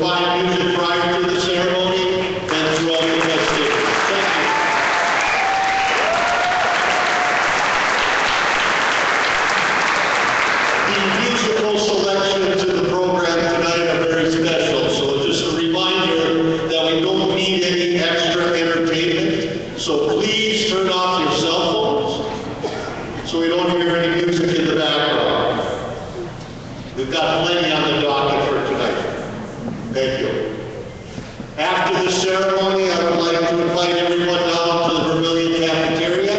provide music prior to the ceremony and throughout the festivities. Thank you. The musical selections in the program tonight are very special, so just a reminder that we don't need any extra entertainment, so please turn off your cell phones so we don't hear any music in the background. We've got plenty on the docket for tonight. Thank you. After the ceremony, I would like to invite everyone down to the Vermilion Cafeteria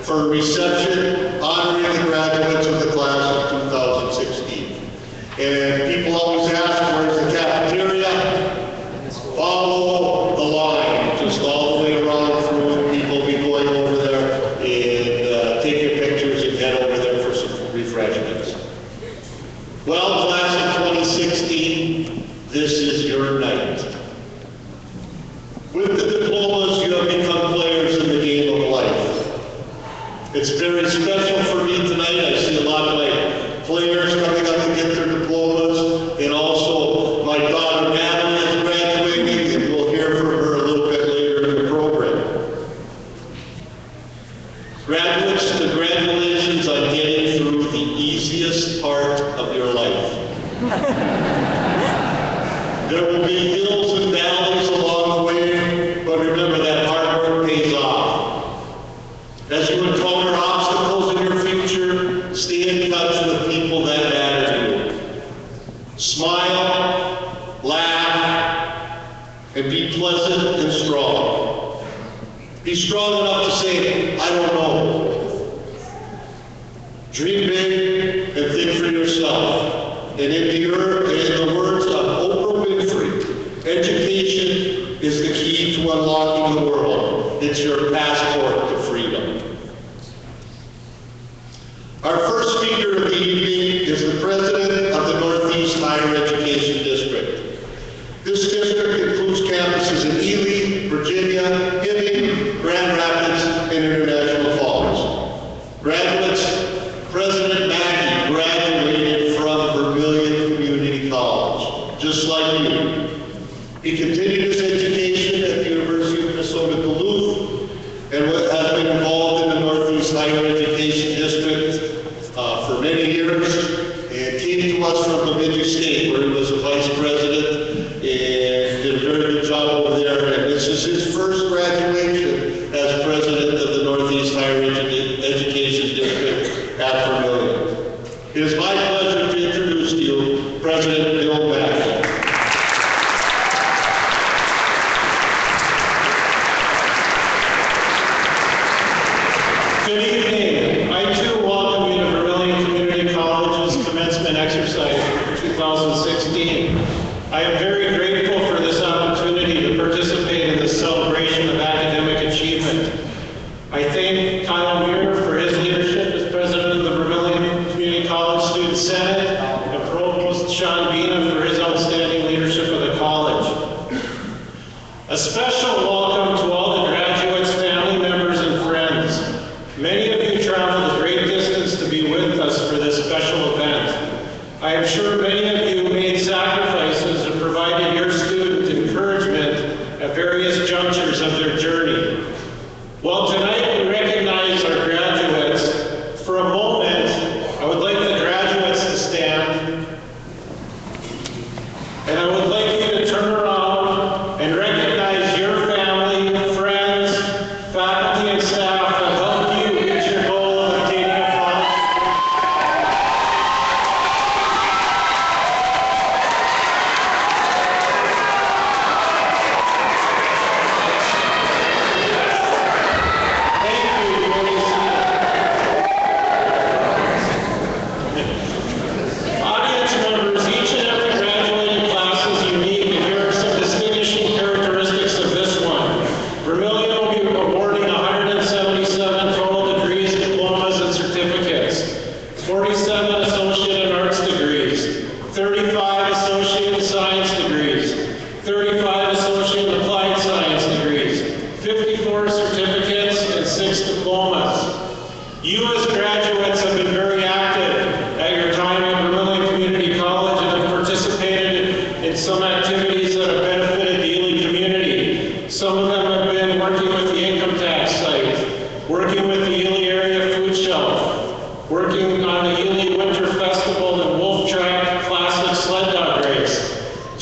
for a reception honoring the graduates of the class of 2016. And people always ask, where's the cafeteria? Follow the line, just all the way around through. People will be going over there and take your pictures and head over there for some refreshments. Well, class of 2016, this is your night. With the diplomas, you have become players in the game of life. It's very special for me tonight. I see a lot of my players coming up to get their diplomas, and also my daughter Natalie is graduating, and we'll hear from her a little bit later in the program. Graduates, congratulations on getting through the easiest part of your life. There will be hills and valleys along the way, but remember that hard work pays off. As you encounter obstacles in your future, stay in touch with people that matter to you. Smile, laugh, and be pleasant and strong. Be strong enough to say, I don't know. Dream big and think for yourself. And in the words of Oprah Winfrey, education is the key to unlocking the world. It's your passport to freedom. Our first speaker of the evening is the president of the Northeast Higher Education District. This district includes campuses in Ely, Virginia, Hibbing, Grand Rapids, and International Falls. Graduates, President Mackey graduated from Vermilion Community College, just like you. He continued his education at the University of Minnesota Duluth and has been involved in the Northeast Higher Education District for many years, and came to us from Bemidji State, where he was a vice president and did a very good job over there. And this is his first graduation as president of the Northeast Higher Education District at Vermilion. It is my pleasure to introduce to you President Bill Mackey. Good evening. I too welcome you to Vermilion Community College's commencement exercise for 2016. I am very grateful for this opportunity to participate in this celebration of academic achievement. I thank Kyle Muir for his leadership as president of the Vermilion Community College Student Senate, and Provost Sean Bina for his outstanding leadership of the college. A special welcome to all the graduates, family members, and friends. Many of you traveled a great distance to be with us for this special event. I am sure many of you made sacrifices and provided your student encouragement at various junctures of their journey. Well, tonight we recognize our graduates. For a moment, I would like the graduates to stand, and I would like you to turn around and recognize your family,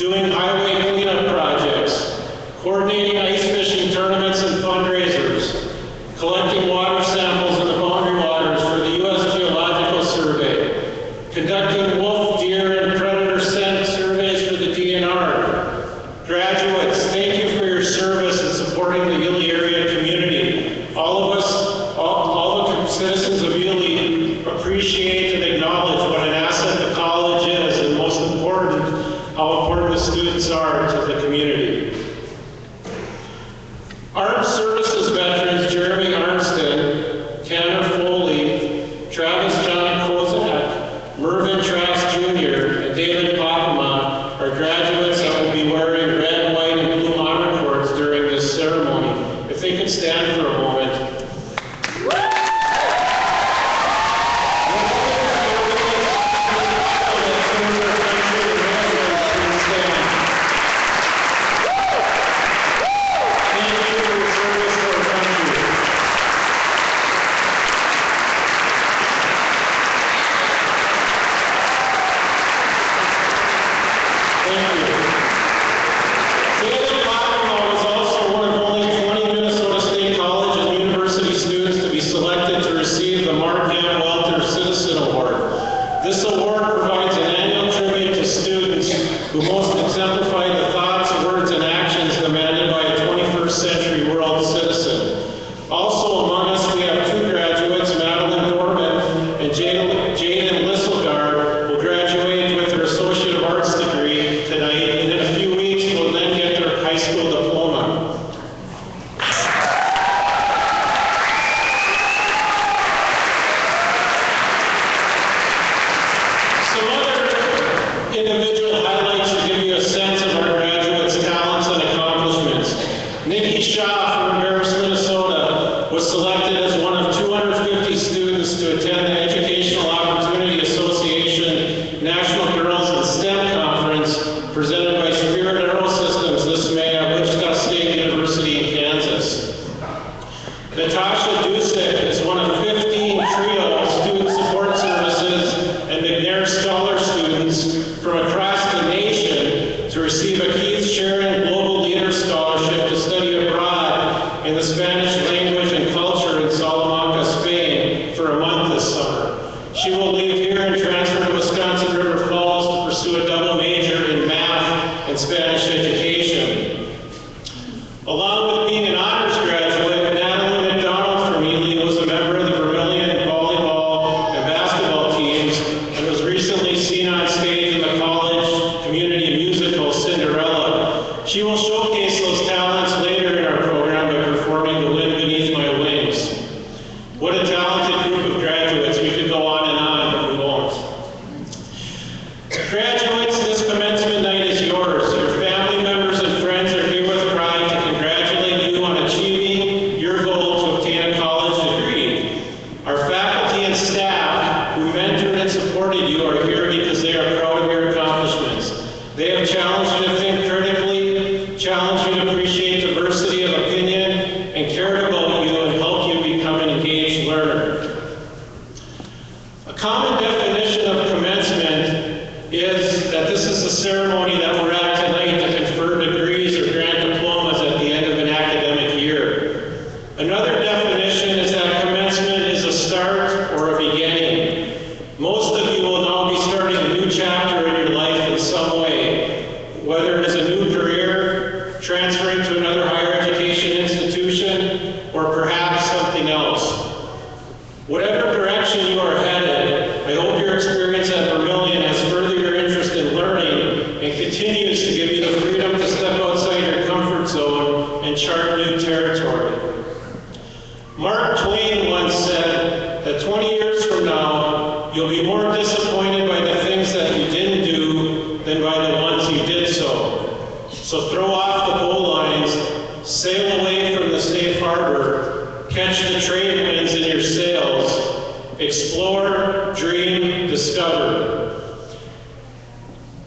doing highway cleanup projects, coordinating ice fishing tournaments and fundraisers, collecting water samples in the boundary waters for the U.S. Geological Survey, conducting wolf, deer, and predator scent surveys for the DNR. Graduates, thank you for your service in supporting the Ely area community. All of us, all the citizens of Ely appreciate and acknowledge what an asset the college is, and most important, how important the students are to the community. Armed Services veterans Jeremy Armstead, Tanner Foley, Travis John Kozak, Mervyn Trask Jr., and David Papama are graduates that will be wearing red, white, and blue honor cords during this ceremony. If they could stand for a moment.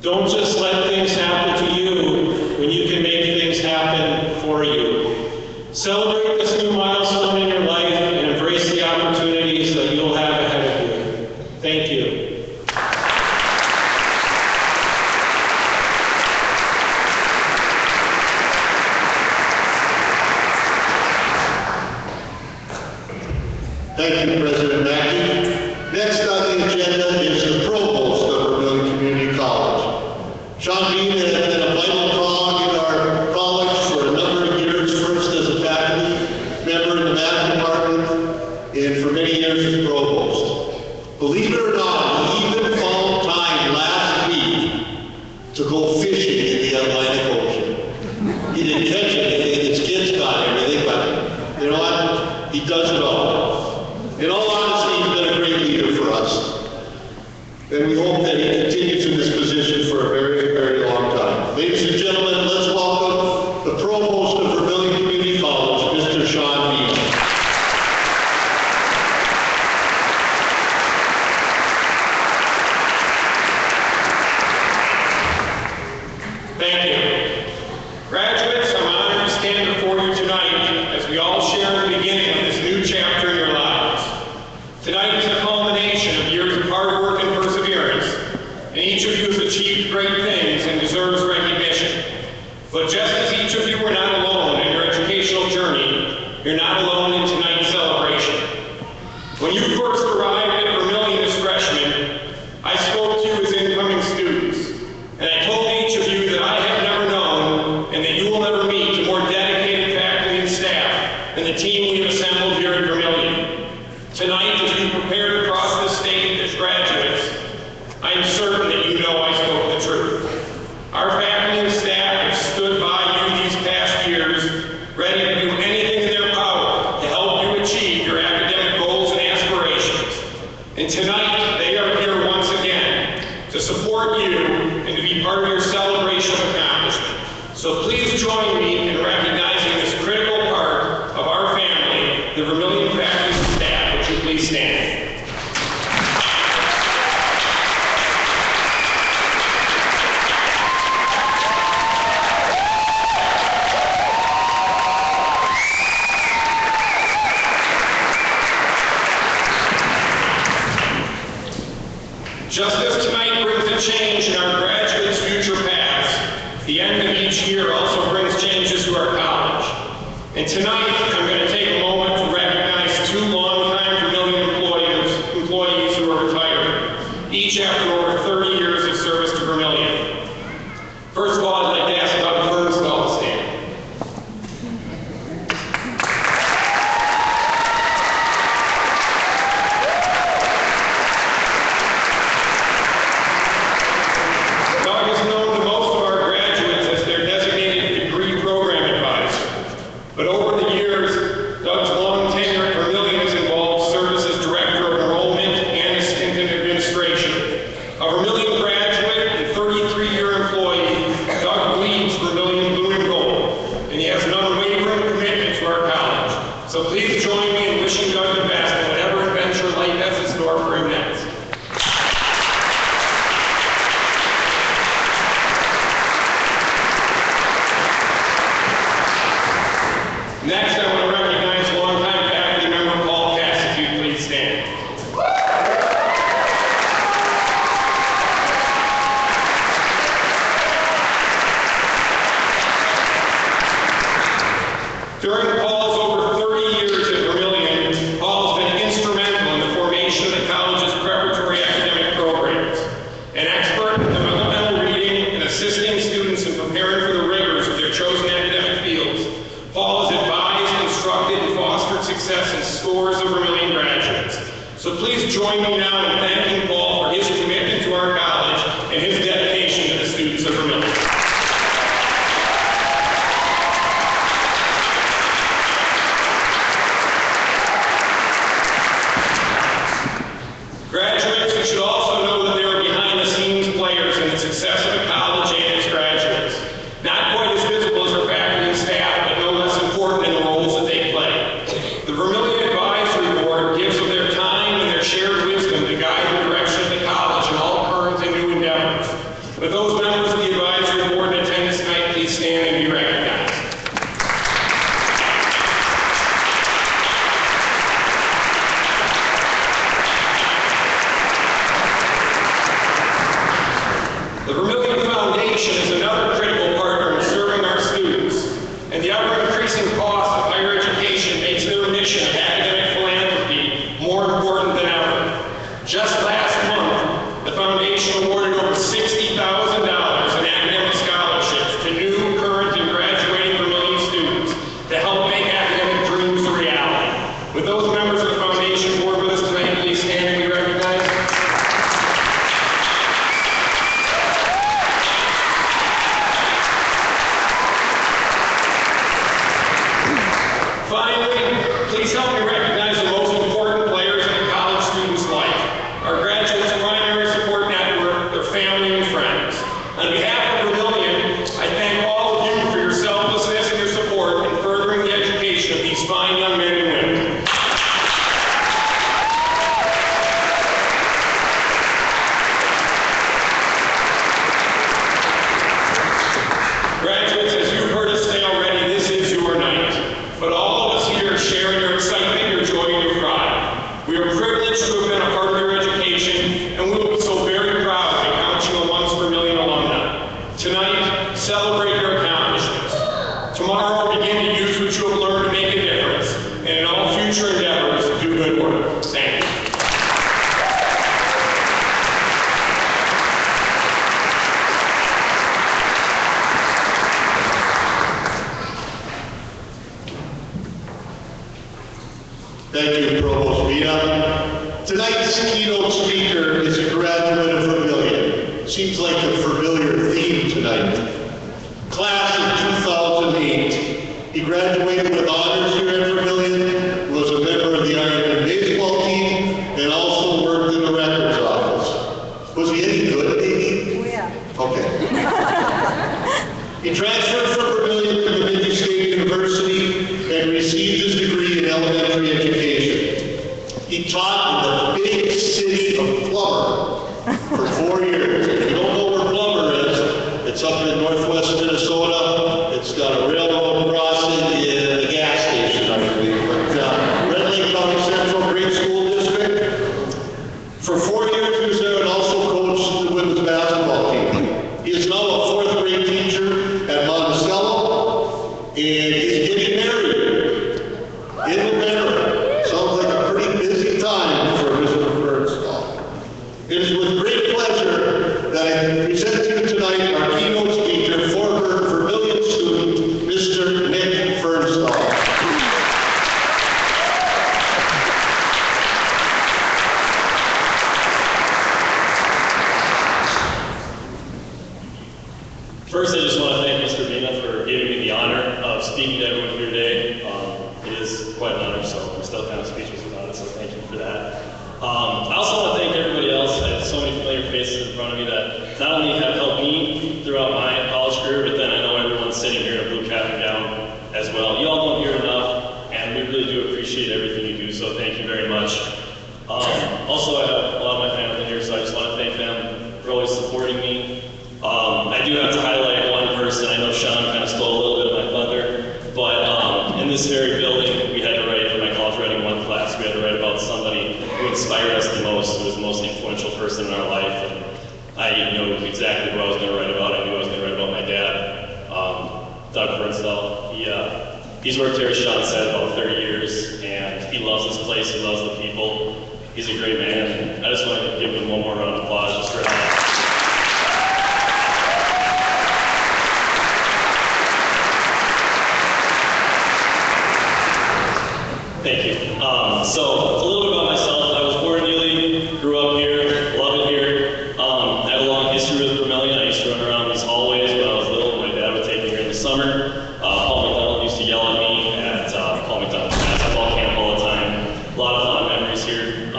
Don't just let things happen to you when you can make things happen for you. Celebrate this new milestone in your life and embrace the opportunities that you'll have ahead of you. Thank you. Thank you, President Mackey. Next on the agenda is the provost of Vermillion Community College. Sean Bean has been a vital cog in our college for a number of years, first as a faculty member in the math department, and for many years as provost. Believe it or not, he even found time last week to go fishing in the Atlantic Ocean. He didn't catch anything, his kids caught everything, but you know what? He does it all. In all honesty, he's been a great leader for us. And we hope that he continues in this position for a very, very long time. Ladies and gentlemen, let's welcome the provost of Vermillion Community College, Mr. Sean Bean. Thank you. Graduates, I'm honored to stand before you tonight as we all share the beginning of this new chapter in your lives. Tonight is a culmination of years of hard work and perseverance, and each of you has achieved great things and deserves recognition. But just as each of you were not alone in your educational journey, you're not alone in tonight's celebration. When you first arrived at Vermillion as freshmen, I spoke to you as incoming students, and I told each of you that I have never known and that you will never meet a more dedicated faculty and staff than the team we have assembled here at Vermillion. Tonight, as you prepare to cross the stage as graduates, I am certain that you know I spoke the truth. Our faculty and staff have stood by you these past years, ready to do anything in their power to help you achieve your academic goals and aspirations. And tonight, they are here once again to support you and to be part of your celebration of accomplishment. So please join me in recognizing this critical part of our family, the Vermillion faculty and staff. Would you please stand? Just as tonight brings a change in our graduates' future paths, the end of each year also brings changes to our college. And tonight, I'm going to take a moment to recognize two longtime Vermillion employees who are retiring, each after over 30 years of service to Vermillion. First of all, I'd like to ask Doug Fernsdal to stand. Doug is known to most of our graduates as their designated degree program advisor. But over the years, Doug's long tenure at Vermillion has involved service as director of enrollment and assistant administration. A Vermillion graduate and 33-year employee, Doug bleeds Vermillion blue and gold, and he has an unwavering commitment to our college. So please join me in wishing Doug the best in whatever adventure life has in store for him next. Next, I want to recognize longtime faculty member Paul Cass, if you'd please stand. During Paul's over 30 years at Vermillion, Paul has been instrumental in the formation of the college's preparatory academic programs. An expert in developmental reading and assisting students in preparing for the rigors of their chosen academic fields, Paul has advised, instructed, and fostered success in scores of Vermillion graduates. So please join me now in thanking Paul for his commitment to our college and his dedication to the students of Vermillion. Graduates, you should also know that there are behind-the-scenes players in the success of a college and its graduates. Not quite as visible as our faculty and staff, but no less important in the roles that they play. The Vermillion Advisory Board gives of their time and their shared wisdom to guide the direction of the college in all current and new endeavors. With those members of the advisory board in attendance tonight, please stand and be recognized. The Vermillion Foundation is another critical partner in serving our students, and the ever-increasing cost of higher education makes their mission of academic philanthropy accomplishments. Tomorrow, begin to use what you have learned to make a difference, and in all future endeavors, do good work. Thank you. Thank you, Provost Vita. Tonight's keynote speaker is a graduate of Vermillion. Seems like a familiar theme tonight. Class of 2008. He graduated with honors here at Vermillion, was a member of the Ironman baseball team, and also worked in the records office. Was he any good, maybe? Oh, yeah. Okay. He transferred from Vermillion to Bemidji State University and received his degree in elementary education. He taught in the big city of Plummer for 4 years. If you don't know where Plummer is, it's up in northwest Minnesota. It's got a railroad crossing and a gas station, I believe. But Red Lake County Central, great school district. For 4 years he was there and also coached the women's basketball team. He is now a fourth grade teacher at Monticello, and he's getting married in November. Sounds like a pretty busy time for Mr. Bernstall. It is with great pleasure that I present to you tonight our keynote speaker, former Vermillion student, Mr. Nick Bernstall. First, I just want to thank Mr. Vina for giving me the honor of speaking to everyone here today. It is quite an honor, so I'm still kind of speechless about it, so thank you for that. I also want to thank everybody else. I have so many familiar faces in front of me that not only have helped me throughout my college career, but then I know everyone's sitting here in a blue cap and gown as well. You all don't hear enough, and we really do appreciate everything you do, so thank you very much. Also, I have a lot of my family here, so I just want to thank them for always supporting me. I do have to highlight one person. I know Sean kind of stole a little bit of my thunder, but in this very building, we had to write for my college writing one class. We had to write about somebody who inspired us the most, who was the most influential person in our life. And I knew exactly who I was going to write about. I knew I was going to write about my dad, Doug Bernstall. He's worked here, as Sean said, about 30 years, and he loves this place. He loves the people. He's a great man. I just want to give him one more round of applause just for that. Thank you. So a little bit about myself. I was born in Ely, grew up here, love it here. I have a long history with Vermillion. I used to run around these hallways when I was little. My dad would take me here in the summer. Paul McDonald used to yell at me at Paul McDonald basketball camp all the time. A lot of fond memories here.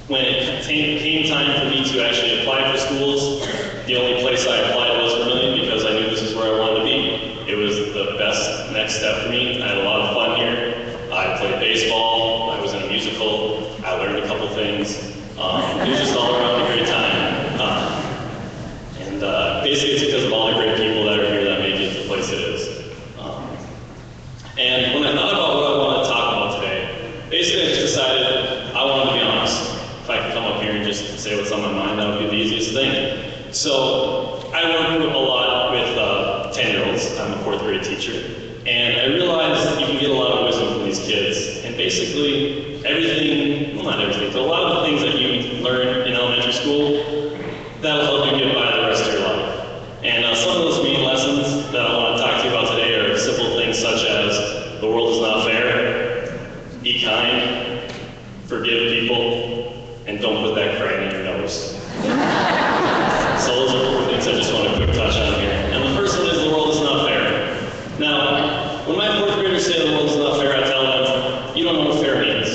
When it came time for me to actually apply for schools, the only place I applied was Vermillion because I knew this is where I wanted to be. It was the best next step for me. I had a lot of fun here. I played baseball, I was in a musical, I learned a couple things. It was just all around a great time. Basically it's because of all the great people that are here that make it the place it is. And when I thought about what I wanted to talk about today, basically I just decided I wanted to be honest. If I could come up here and just say what's on my mind, that would be the easiest thing. So I work a lot with 10-year-olds. I'm a fourth grade teacher. And I realized you can get a lot of wisdom from these kids. And basically, everything, well not everything, but a lot of the things that you learn in elementary school, that'll help you get by the rest of your life. And some of those main lessons that I want to talk to you about today are simple things such as the world is not fair, be kind, forgive people, and don't put that crayon in your nose. So those are 4 things I just want to quick touch on here. And the first one is the world is not fair. Now, when my fourth graders say the world is not fair, I tell them, you don't know what fair means.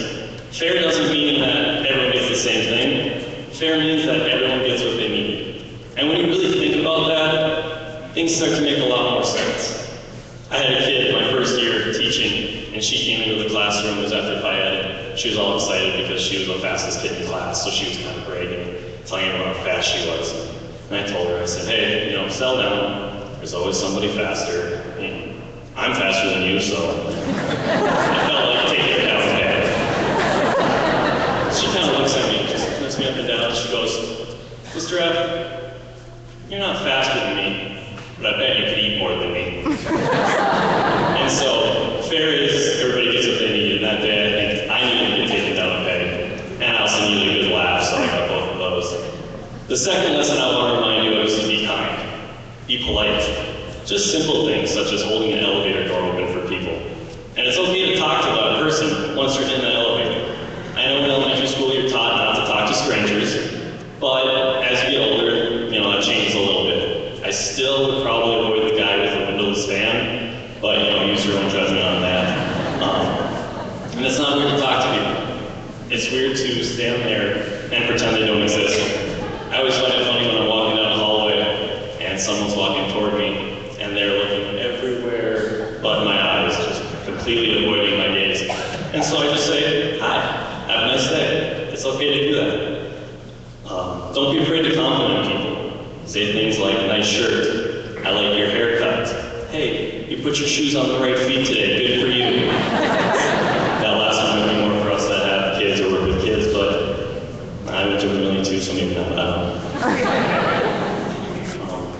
Fair doesn't mean that everyone gets the same thing. Fair means that everyone gets what they need. And when you really think about that, things start to make a lot more sense. I had a kid my first year teaching, and she came into the classroom, it was after Pi Ed. She was all excited because she was the fastest kid in class, so she was kind of bragging, telling everyone how fast she was. And I told her, I said, hey, settle down. There's always somebody faster. I'm faster than you, so I felt like taking it down bad. She kind of looks at me, just looks me up and down, and she goes, Mr. F, you're not faster than me, but I bet you could eat more than me. And so, fair is, everybody gets what they need, and that day I think I needed to get taken down a peg, and I also needed a good laugh, so I got both of those. The second lesson I want to remind you of is to be kind. Be polite. Just simple things, such as holding an elevator door open for people. And it's okay to talk to that person once you're in the elevator. I know in elementary school you're taught not to talk to strangers, but as you get older, that changes a little bit. I still would probably avoid the guy with the windowless van, but use your own judgment on that. And it's not weird to talk to people. It's weird to stand there and pretend they don't exist. I always find it funny when I'm walking down the hallway and someone's walking toward me and they're looking everywhere but my eyes, just completely avoiding my gaze. And so I just say, hi, have a nice day. It's okay to do that. Don't be afraid to compliment people. Say things like, nice shirt, I like your haircut. Hey, you put your shoes on the right feet today, good for you. That last one would be more for us that have kids or work with kids, but I went to a million too, so maybe not.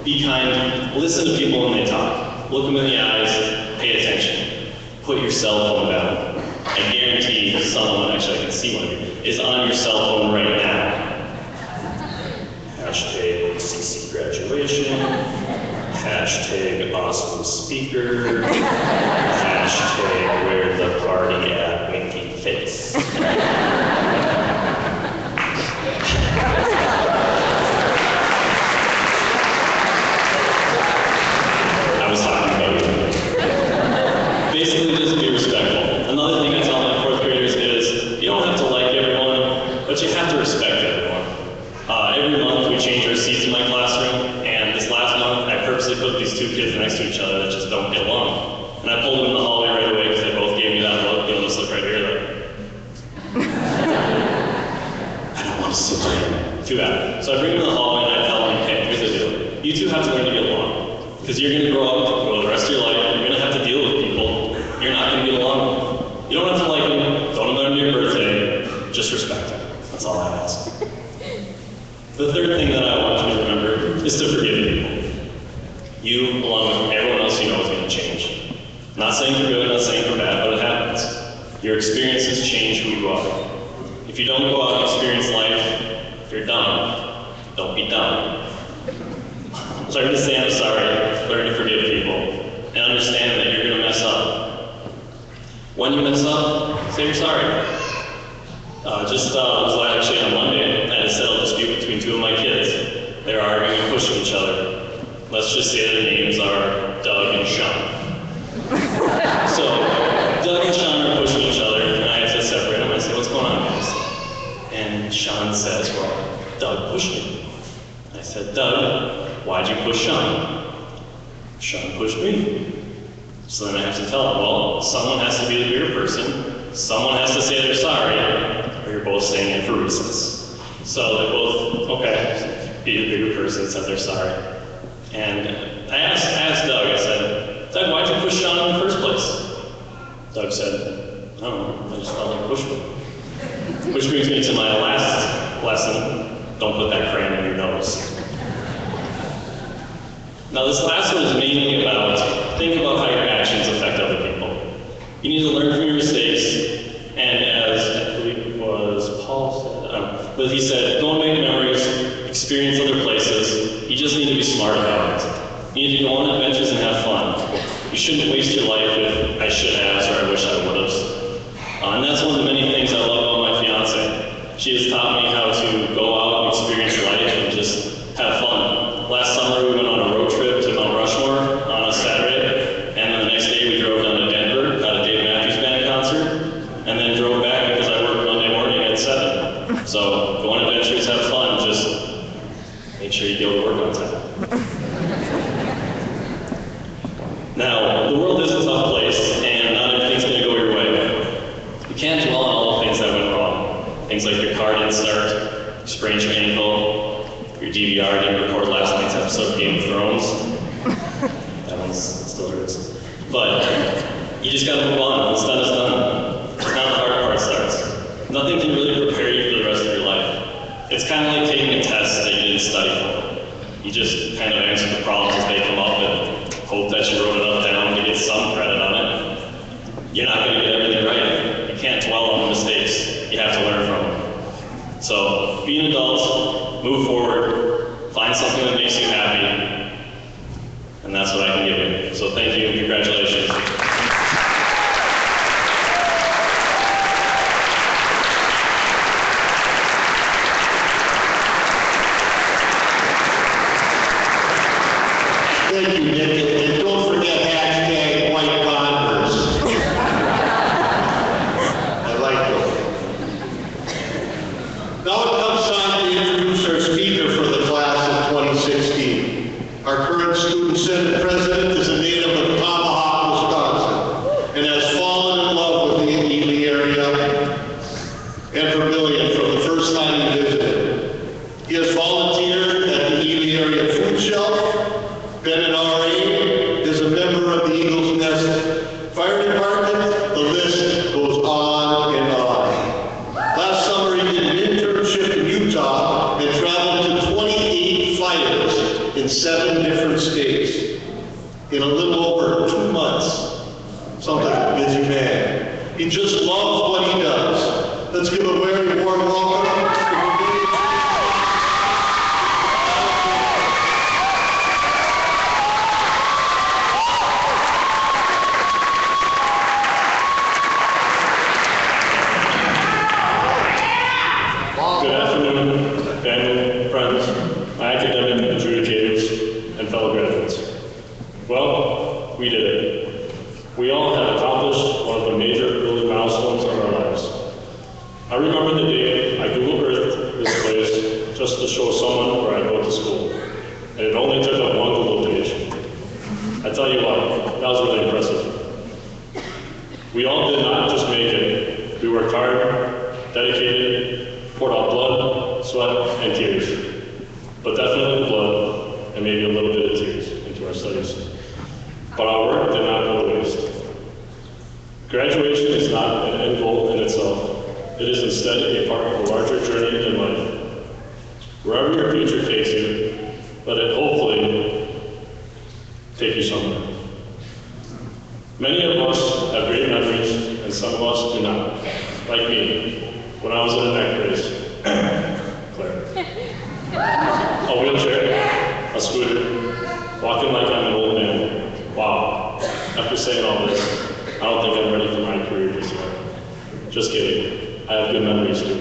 Be kind, listen to people when they talk. Look them in the eyes, pay attention. Put your cell phone down. I guarantee someone, actually I can see one of you, is on your cell phone right now. Hashtag CC graduation. Hashtag awesome speaker. Hashtag where the party at winky face. I was talking about you. Basically, just be respectful. Another thing I tell my fourth graders is, you don't have to like everyone, but you have to respect everyone. Every month we change our seats in my classroom, and this last month I purposely put these two kids next to each other that just don't get along. And I pulled them in the hallway right away because they both gave me that look. You'll just look right here like, I don't want to sit there. Too bad. So I bring them in the hallway and I tell them, hey, here's the deal. You two have to learn to get along. Because you're going to grow up, go the rest of your life, you're going to have to deal with people you're not going to get along with. You don't have to like them, don't invite them to your birthday, just respect them. That's all I ask. The third thing that I want you to remember is to forgive people. You, along with everyone else you know, is going to change. Not saying for good, not saying for bad, but it happens. Your experiences change who you are. If you don't go out and experience life, you're dumb. Don't be dumb. Learn to say I'm sorry, learn to forgive people, and understand that you're going to mess up. When you mess up, say you're sorry. Was actually on Monday, I had a settled dispute between two of my kids. They were arguing and pushing each other. Let's just say their names are Doug and Sean. So, Doug and Sean are pushing each other, and I have to separate them. I say, what's going on, guys? And Sean says, well, Doug pushed me. I said, Doug, why'd you push Sean? Sean pushed me. So then I have to tell him, well, someone has to be the bigger person, someone has to say they're sorry, or you're both staying in for recess. So they both, okay, be the bigger person, said they're sorry. And I asked Doug, I said, Doug, why'd you push Sean in the first place? Doug said, I don't know, I just felt like pushing him. Which brings me to my last lesson, don't put that crayon in your nose. Now this last one is mainly about, think about how your actions affect other people. You need to learn from your mistakes, and as I believe it was Paul said, but he said, go and make memories, experience other places, you just need to be smart about it. You need to go on adventures and have fun. You shouldn't waste your life with, I should have, or I wish I would have. And that's one of the many things I love about my fiance. She has taught me how to go out and experience life and just have fun. Last summer we went on a road trip to Mount Rushmore on a Saturday, and then the next day we drove down to Denver, got a Dave Matthews Band concert, and then drove back because I worked Monday morning at 7. So go on adventures, have fun, just make sure you go to work on time. Now, the world is a tough place, and not everything's going to go your way. You can't dwell on all the things that went wrong. Things like your car didn't start, you sprained your ankle, your DVR didn't record last night's episode of Game of Thrones. That one still hurts. But you just gotta move on. What's done is done. Now the hard part starts. Nothing can really prepare you for the rest of your life. It's kind of like taking a test that you didn't study for. You just kind of answer the problems as they come up, and that you wrote enough down to get some credit on it. You're not going to get everything right. You can't dwell on the mistakes. You have to learn from them. So be an adult, move forward, find something that makes you happy, and that's what I can give you. So thank you and congratulations. Thank you, Nick. And don't forget hashtag white bonders. I like those. Now it comes time to introduce our speaker for the class of 2016. Our current student senate president is a native of Tomahawk, Wisconsin, and has fallen in love with the Ely area and Vermillion from the first time he visited. He has volunteered at the Ely Area Food Shelf, been an RA, is a member of the Eagles Nest Fire Department. The list goes on and on. Last summer he did an internship in Utah and traveled to 28 fires in 7 different states in a little over 2 months. Sounds like a busy man. He just loves what he does. Let's give a very warm welcome to Vermillion. Good afternoon, family, friends, my academic adjudicators, and fellow graduates. Well, we did it. We all have accomplished one of the major early milestones of our lives. I remember the day I Google Earthed this place just to show someone where I go to school, and it only took up one Google page. I tell you what, that was really impressive. We all did not just make it. We worked hard, dedicated, poured out blood, sweat, and tears. But definitely blood, and maybe a little bit of tears into our studies. But our work did not go to waste. Graduation is not an end goal in itself. It is instead a part of a larger journey in life. Wherever your future takes you, let it hopefully take you somewhere. Many of us have great memories, and some of us do not. Like me, when I was in a neck brace. Claire. A wheelchair, a scooter, walking like I'm an old man. Wow. After saying all this, I don't think I'm ready for my career just yet. Just kidding. I have good memories too.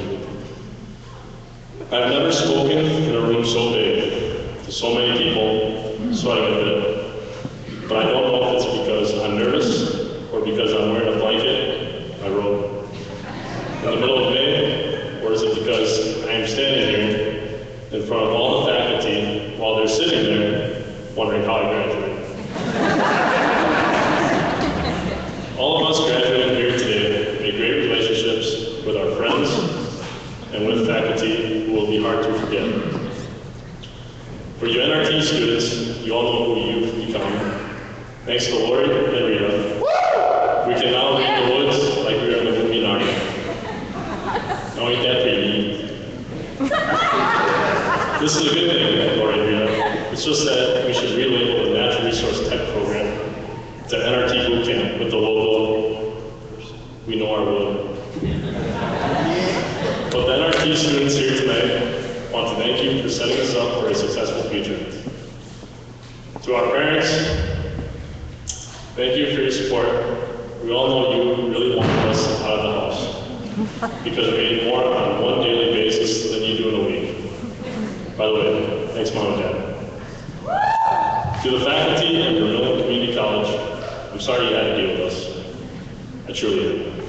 I've never spoken in a room so big, to so many people, sweating a bit. But I don't know if it's because I'm nervous or because I'm wearing a blanket, my robe, in the middle of May, or is it because I am standing here in front of all the faculty while they're sitting there wondering how I graduated. All of us graduating here today made great relationships with our friends and with faculty who will be hard to forget. For you NRT students, you all know who you've become. Thanks to Lori and Rita, we can now leave the woods like we were in the movie Narnia. Now ain't that pretty? This is a good thing, Lori and Rita. It's just that we should relabel the Natural Resource Tech program to NRT Boot Camp with the logo. We know our wood. But the NRT students here tonight want to thank you for setting us up for a successful future. To our parents, thank you for your support. We all know you really wanted us out of the house because we need more on one daily basis than you do in a week. By the way, thanks Mom and Dad. To the faculty at Vermillion Community College, I'm sorry you had to deal with us. I truly am.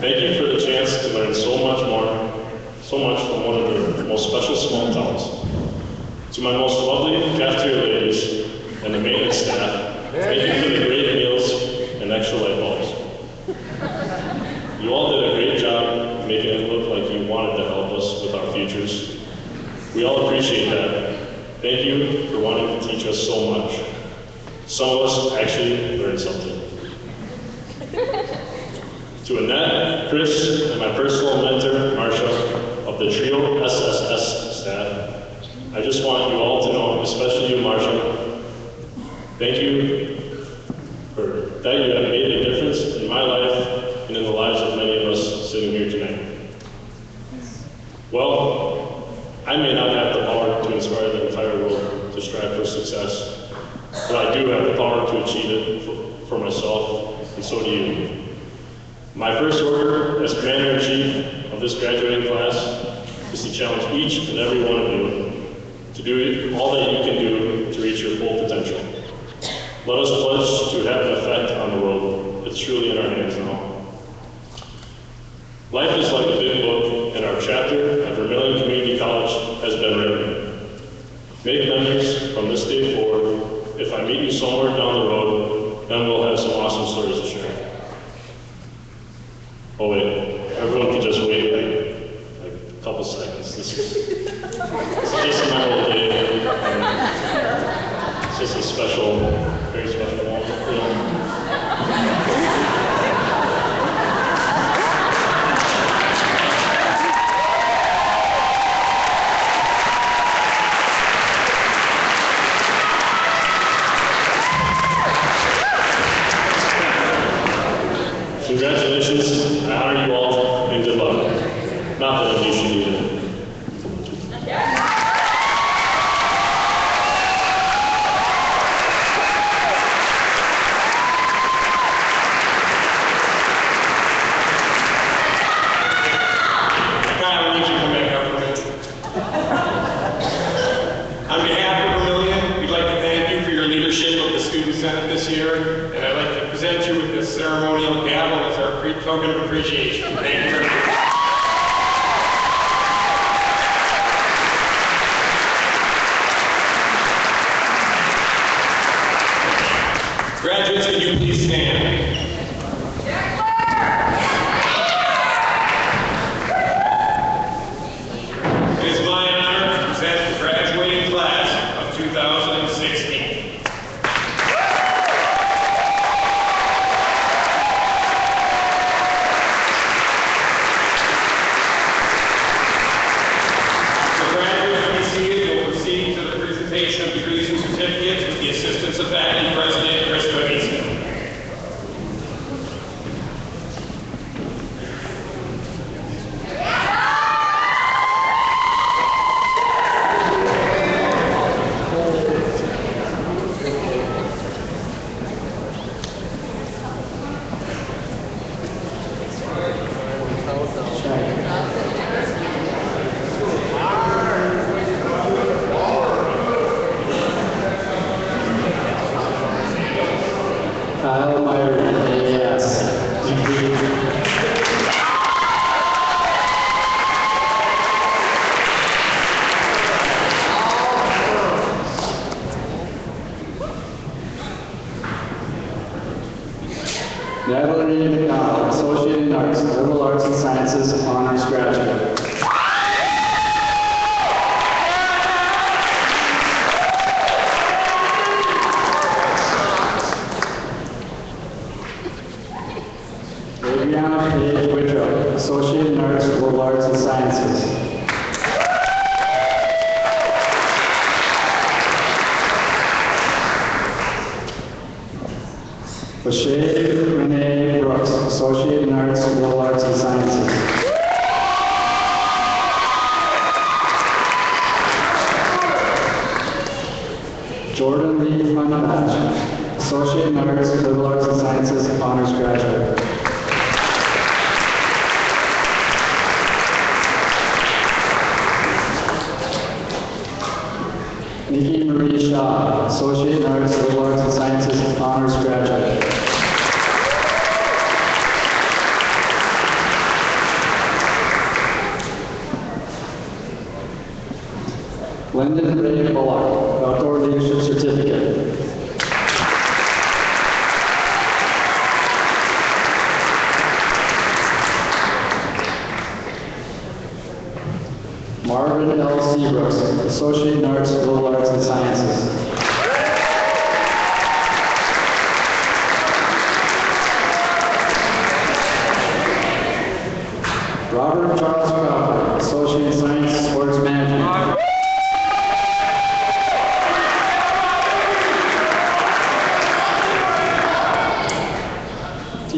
Thank you for the chance to learn so much from one of the most special small towns. To my most lovely cafeteria ladies and the maintenance staff, thank you for the great meals and extra light bulbs. You all did a great job making it look like you wanted to help us with our futures. We all appreciate that. Thank you for wanting to teach us so much. Some of us actually learned something. To Annette, Chris, and my personal mentor, Marsha, of the TRIO SSS staff, I just want you all to know, especially you, Marsha, Thank you for that you have made a difference in my life and in the lives of many of us sitting here tonight. Well, I may not have the power to inspire the entire world to strive for success, but I do have the power to achieve it for myself, and so do you. My first order as Commander-in-Chief of this graduating class is to challenge each and every one of you to do all that you can do to reach your full potential. Let us pledge to have an effect on the world. It's truly in our hands now. Life is like a big book, and our chapter at Vermillion Community College has been written. Make memories from this day forward. If I meet you somewhere down the road, then we'll have some awesome stories to share. Oh wait, everyone can just wait like a couple seconds. This is just a memorable day. It's just a special, very special moment, you know. Congratulations, I honor you all, and good luck. Not that you should either. Kyle, you should come back up for a minute. On behalf of Vermillion, we'd like to thank you for your leadership of the Student Senate this year, and I'd like to present you with this ceremonial gavel as our token of appreciation. Thank you very much. Graduates, can you please stand? It is my honor to present the graduating class of 2016. The graduates, please seated, will proceed to the presentation of degrees and certificates with the assistance of Faculty President Chris Babinski. Kyle Meyer, AS. Natalie McDonald, Associate in Arts, Liberal Arts and Sciences, Honors Graduate. Adriana Page Whitrow, Associate in Arts, Liberal Arts and Sciences. Lachey Renee Brooks, Associate in Arts, Liberal Arts and Sciences. Jordan Lee Funabach, Associate in Arts, Liberal Arts and Sciences, Honors Graduate. Nikki Marie Shaw, Associate in Arts, Liberal Arts and Sciences, Honors Graduate. Lyndon Ray Bullock, Outdoor Leadership Certificate. Marvin L. Seabrooks, Associate in Arts, Liberal Arts and Sciences. Robert Charles Crawford, Associate in Science, Sports Management.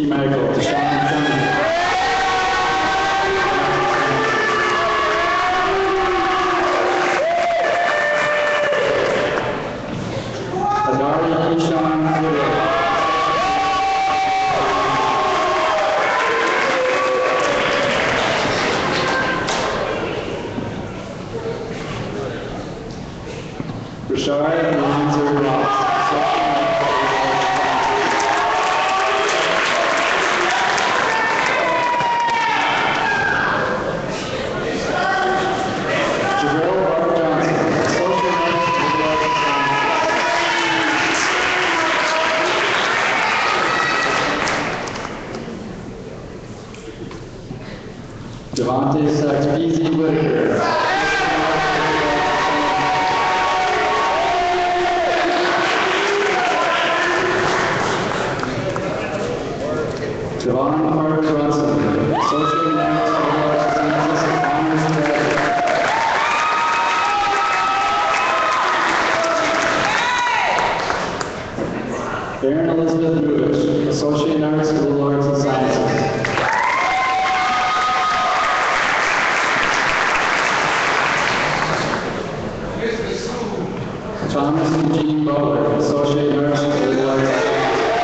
BC Medical, Deshaun Clemens. Adari Kishan Woodward. Rashad Lanzer Ross. Jabril Bart Johnson, Associate Nurse, Devontae Sachs Beasley Whitaker. Javon Hart Brunson, Associate Nurse, Honors Graduate. Baron Elizabeth Rubich, Associate Nurse, Liberal Arts and Sciences. Thomas Eugene Butler, Associate Nurse, Liberal Arts and Sciences.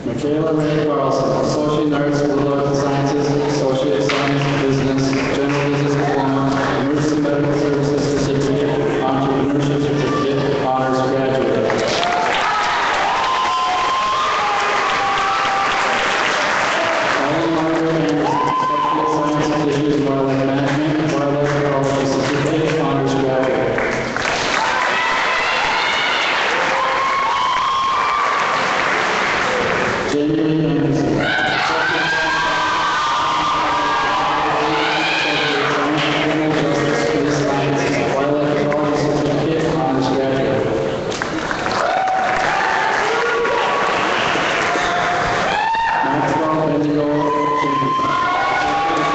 Michaela Ray Carlson, Associate Nurse, Liberal Arts and Sciences, Associate Science Business, General Business Diploma, Emergency Medical Services Certificate, Entrepreneurship Certificate, Honors Graduate. Ellen Margaret Anderson, Associate Science Fisheries and Wildlife Management, Wildlife Ecology Certificate, Honors Graduate. Jamie Lee Anderson, Associate Science, Criminal Justice, Police Sciences, Wildlife Ecology Certificate, Honors Graduate. Maxwell Bendigo Champion,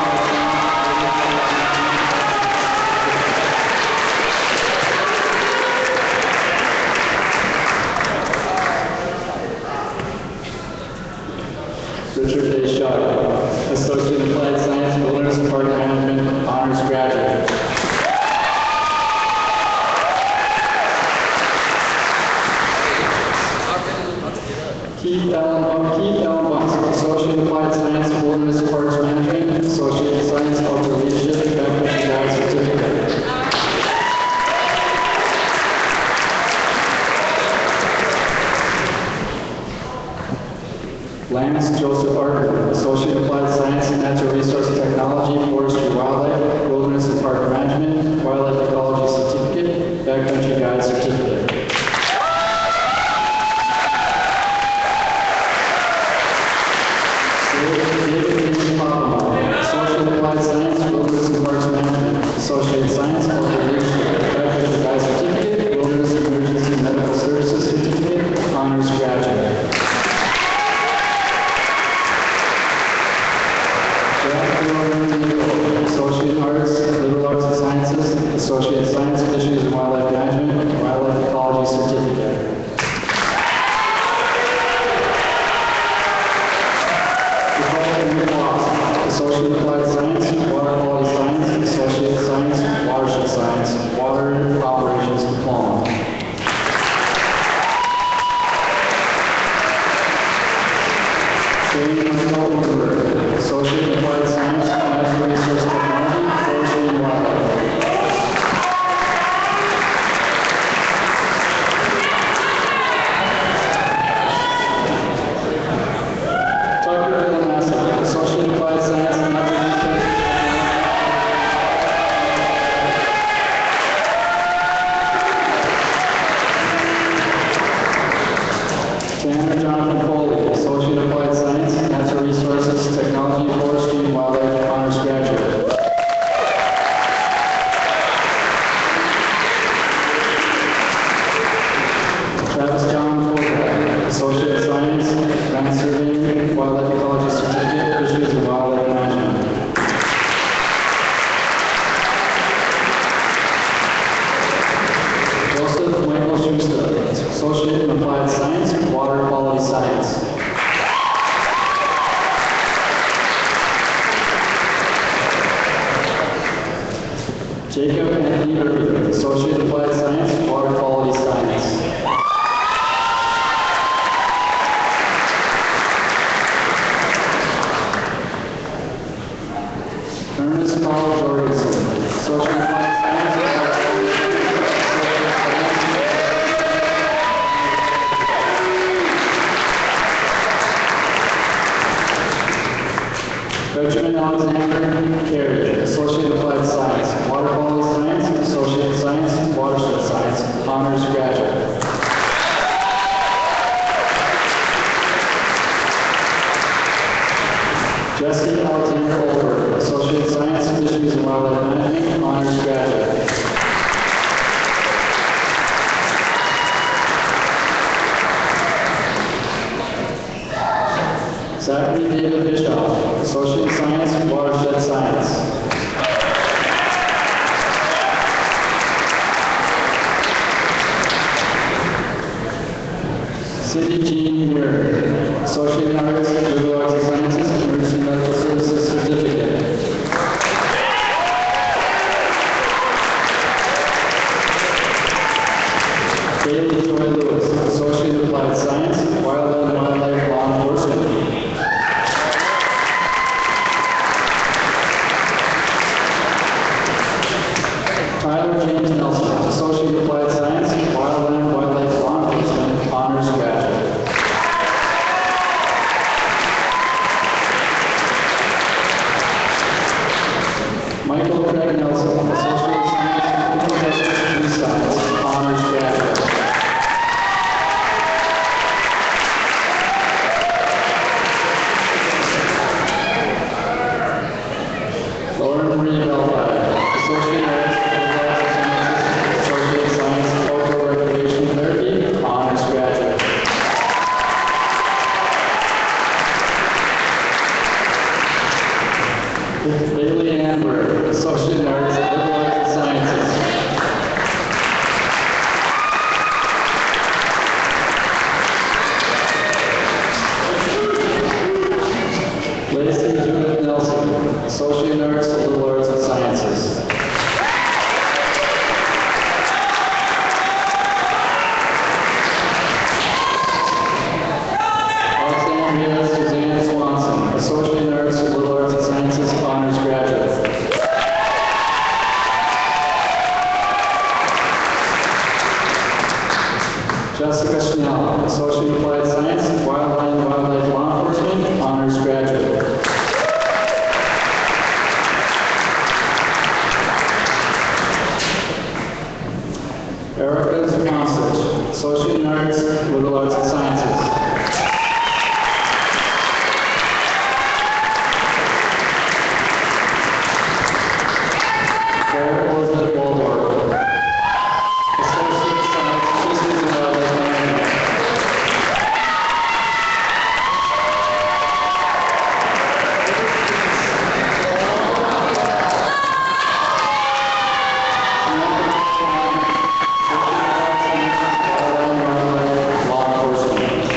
Richard A. Shaw, Associate Applied Science, Wilderness and Park Management, Honors Graduate. Keith Allen Bunce, Associate Applied Science, Wilderness and Parks Management, Associate Science, Cultural Leadership, Backcountry Guide Certificate. Lance Joseph Parker, Associate Applied Science and Natural Resource Technology, Forestry Wildlife, Wilderness and Park Management, Wildlife Ecology Certificate, Backcountry Guide Certificate. David Papa, Associate Applied Science, Wilderness and Parks Management, Associate Science, Cultural Leadership, Backcountry Guide Certificate, Wilderness Emergency Medical Services Certificate, Honors Graduate. Associate Arts, Liberal Arts and Sciences, Associate Science, Fisheries and Wildlife Management, Wildlife Ecology Certificate. Associate Applied Science, Water Quality Science, Associate Science, Watershed Science, Applied Science, Water Quality Science. Jacob Anthony Murphy, Associate Applied Science, Water Quality Science. Ernest Paul Jorgensen, Associate Applied Science, Water Quality Science. Benjamin Alexander Carey, Associate Applied Science, Water Quality Science, Associate Science, Watershed Science, Honors Graduate. Jesse Alexander Olberg, Associate Science, Fisheries and Wildlife Management, Honors Graduate. Zachary David Bischoff, Associate Science, Watershed Science. Cindy Jean Muir, Associate Honors, Liberal Arts and Sciences, Emergency Medical Services Certificate. Bailey Joy Lewis, Associate Applied Science, Wildlife and Wildlife Law Enforcement. Tyler James Nelson, Associate Applied Science, Wildlife and Wildlife Law Enforcement, Honors Graduate. Michael Craig Nelson, Associate Science, Professor of Science, Honors Graduate. Lauren Marie Belfi, Associate Arts, Associate Science, Cultural Recreation Therapy, Honors Graduate. Bailey Amber, Associate Arts, Liberal Arts and Sciences. Lacey Judith Nelson, Associate Arts, Liberal Arts and Sciences. Alexandria Suzanne Swanson, Associate Arts, Liberal Arts and Sciences, Honors Graduate. Jessica Schnell, Associate Applied Science, Wildlife and Wildlife Law Enforcement, Honors Graduate. Erica Zukonsich, Associate in Arts, Liberal Arts and Sciences. Claire Elizabeth Waldorf, Associate Science, Fisheries and Wildlife Management. Law Enforcement.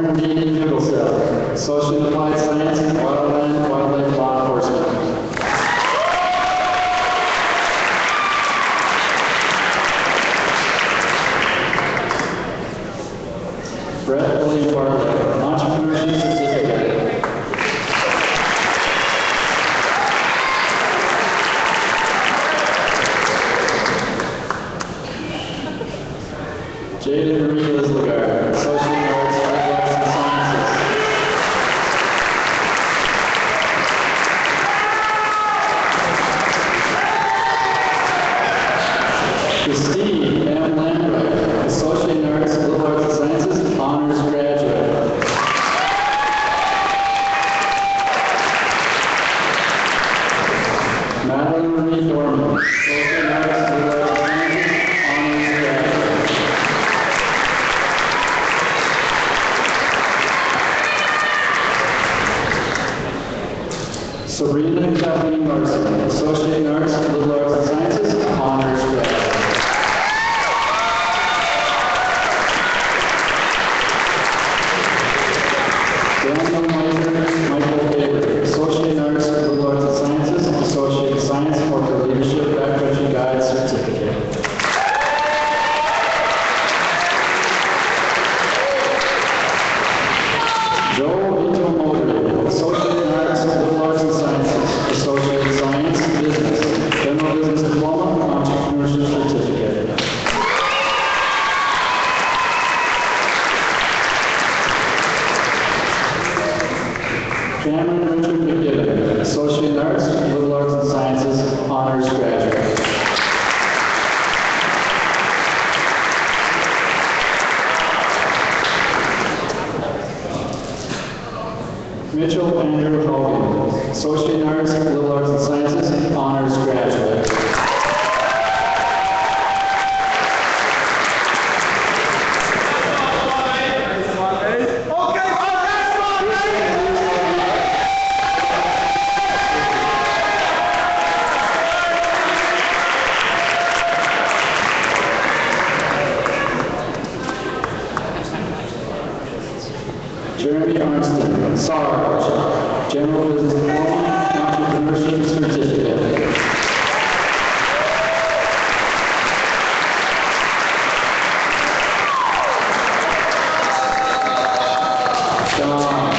Cameron Dean Jugelsell, Associate Applied Science, Wildland Wildlife Law Enforcement. Brett William Bartlett, Entrepreneurship Certificate. Jada Marie Lislagard, Associate in Arts, Athletics, and Sciences. Christine M. Lambright, Associate in Arts, Liberal Arts and Sciences, Honors Graduate. Madeline Marie Thorman, Associate in Arts, Liberal Arts and Sciences, Honors Graduate. Sabrina Kathleen Larson, Associate in Arts, Liberal Arts and Sciences, Honors Graduate. Daniel Michael Faber, Associate in Arts, Liberal Arts and Sciences, Associate in Science for her Leadership Backcountry Guide Certificate. Joe Vito Motor, Associate in Arts, Liberal Arts and Sciences, Associate in Science, Business, General Business Diploma, Entrepreneurship Certificate. Cameron Richard McGibbon, Associate in Arts, Liberal Arts and Sciences, Honors Graduate. Mitchell Andrew Hogan, Associate in Arts, Liberal Arts and Sciences, Honors Graduate. Jeremy Armstead, Sarge, General Business Diploma, Entrepreneurship Certificate. Sean.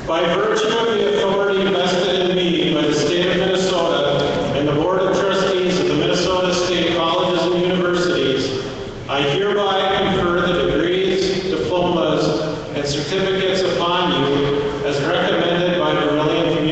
By virtue of the authority vested in me by the state of Minnesota and the Board of Trustees of the Minnesota State Colleges and Universities, I hereby confer the degrees, diplomas, and certificates upon you as recommended by Vermillion